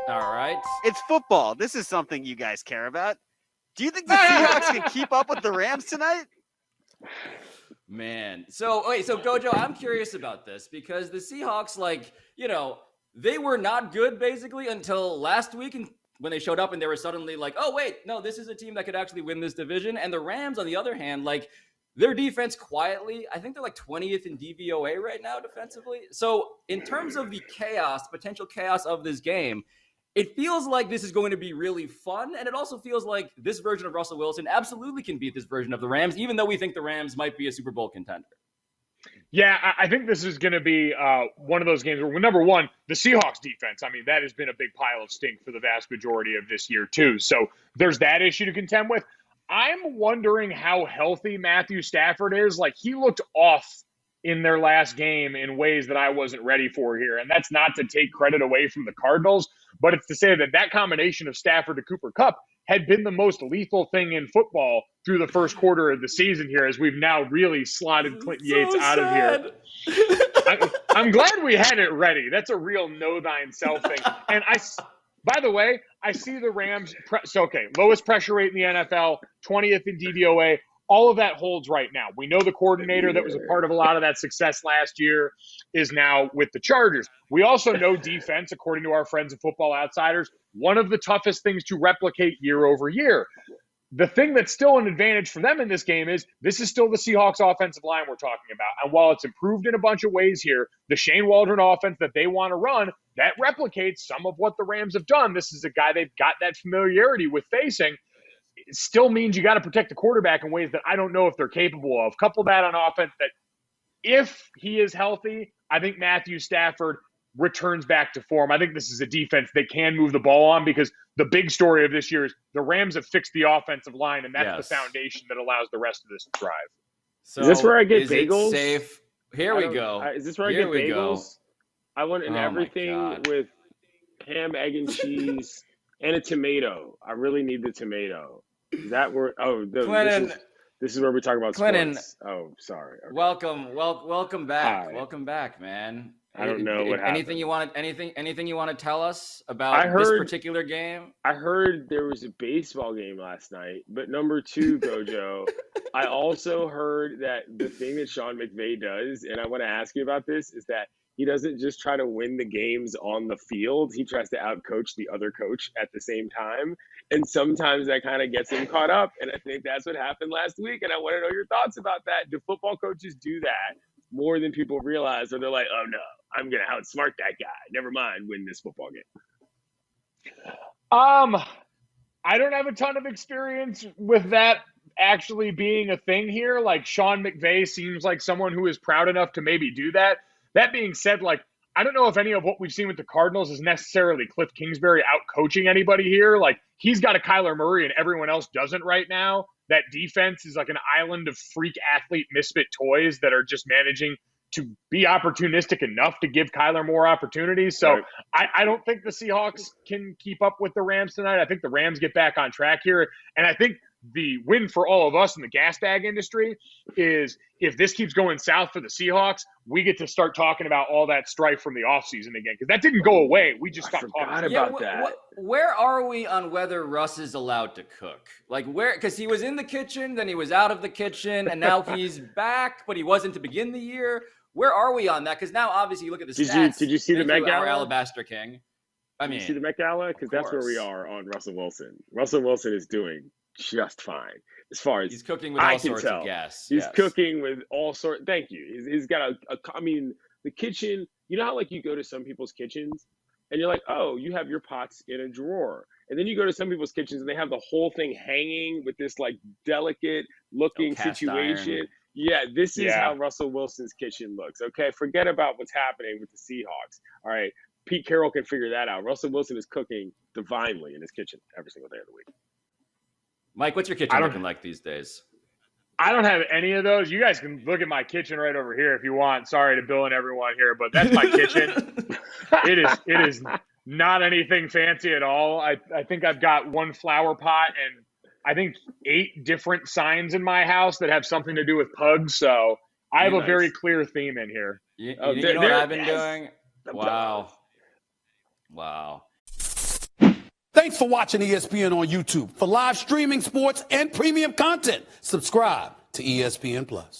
All right. It's football. This is something you guys care about. Do you think the Seahawks can keep up with the Rams tonight? Man. So Gojo, I'm curious about this because the Seahawks, they were not good basically until last week and when they showed up and they were suddenly like, oh, wait, no, this is a team that could actually win this division. And the Rams, on the other hand, their defense quietly, I think they're 20th in DVOA right now defensively. So in terms of the potential chaos of this game, it feels like this is going to be really fun, and it also feels like this version of Russell Wilson absolutely can beat this version of the Rams, even though we think the Rams might be a Super Bowl contender. Yeah, I think this is going to be one of those games where, number one, the Seahawks defense, I mean, that has been a big pile of stink for the vast majority of this year, too. So there's that issue to contend with. I'm wondering how healthy Matthew Stafford is. He looked off in their last game in ways that I wasn't ready for here. And that's not to take credit away from the Cardinals, but it's to say that combination of Stafford to Cooper Kupp had been the most lethal thing in football through the first quarter of the season here, as we've now really slotted Clinton Yates out of here. I'm glad we had it ready. That's a real know thyself thing. And by the way, I see the Rams. Lowest pressure rate in the NFL, 20th in DVOA. All of that holds right now. We know the coordinator that was a part of a lot of that success last year is now with the Chargers. We also know defense, according to our friends at Football Outsiders, one of the toughest things to replicate year over year. The thing that's still an advantage for them in this game is this is still the Seahawks offensive line we're talking about. And while it's improved in a bunch of ways here, the Shane Waldron offense that they want to run, that replicates some of what the Rams have done. This is a guy they've got that familiarity with facing. It still means you got to protect the quarterback in ways that I don't know if they're capable of. Couple that on offense that if he is healthy, I think Matthew Stafford returns back to form. I think this is a defense they can move the ball on because the big story of this year is the Rams have fixed the offensive line, and that's the foundation that allows the rest of this to thrive. So is this where I get bagels? Safe? Here we go. Is this where I get bagels? I want everything with ham, egg, and cheese and a tomato. I really need the tomato. Is that where? Clinton, this is where we talk about Clinton. Sports. Oh, sorry. Okay. Welcome back. Hi. Welcome back, man. I don't know what happened. Anything you want to tell us about this particular game? I heard there was a baseball game last night, but number two, Gojo, I also heard that the thing that Sean McVay does, and I want to ask you about this, is that he doesn't just try to win the games on the field. He tries to outcoach the other coach at the same time. And sometimes that kind of gets him caught up. And I think that's what happened last week. And I want to know your thoughts about that. Do football coaches do that more than people realize? Or they're like, oh, no, I'm going to outsmart that guy. Never mind, win this football game. I don't have a ton of experience with that actually being a thing here. Sean McVay seems like someone who is proud enough to maybe do that. That being said, I don't know if any of what we've seen with the Cardinals is necessarily Cliff Kingsbury out coaching anybody here. He's got a Kyler Murray and everyone else doesn't right now. That defense is like an island of freak athlete misfit toys that are just managing to be opportunistic enough to give Kyler more opportunities. So right. I don't think the Seahawks can keep up with the Rams tonight. I think the Rams get back on track here. And I think the win for all of us in the gas bag industry is if this keeps going south for the Seahawks, we get to start talking about all that strife from the offseason again, because that didn't go away. We just got talking about that. Where are we on whether Russ is allowed to cook? Because he was in the kitchen, then he was out of the kitchen, and now he's back, but he wasn't to begin the year. Where are we on that? Because now, obviously, you look at the stats. Did you see the Met Gala? Our Alabaster King. Did you see the Met Gala? Because that's where we are on Russell Wilson. Russell Wilson is doing just fine as far as he's cooking with all sorts of gas. He's cooking with all sorts. Thank you. He's got the kitchen. You know how you go to some people's kitchens and you're like, oh, you have your pots in a drawer, and then you go to some people's kitchens and they have the whole thing hanging with this delicate looking situation. Iron. Yeah, this is how Russell Wilson's kitchen looks. Okay, forget about what's happening with the Seahawks. All right, Pete Carroll can figure that out. Russell Wilson is cooking divinely in his kitchen every single day of the week. Mike, what's your kitchen looking like these days? I don't have any of those. You guys can look at my kitchen right over here if you want. Sorry to Bill and everyone here, but that's my kitchen. It is not anything fancy at all. I think I've got one flower pot and I think 8 different signs in my house that have something to do with pugs. So I have a very clear theme in here. You know what I've been doing? Wow. Thanks for watching ESPN on YouTube. For live streaming, sports, and premium content, subscribe to ESPN Plus.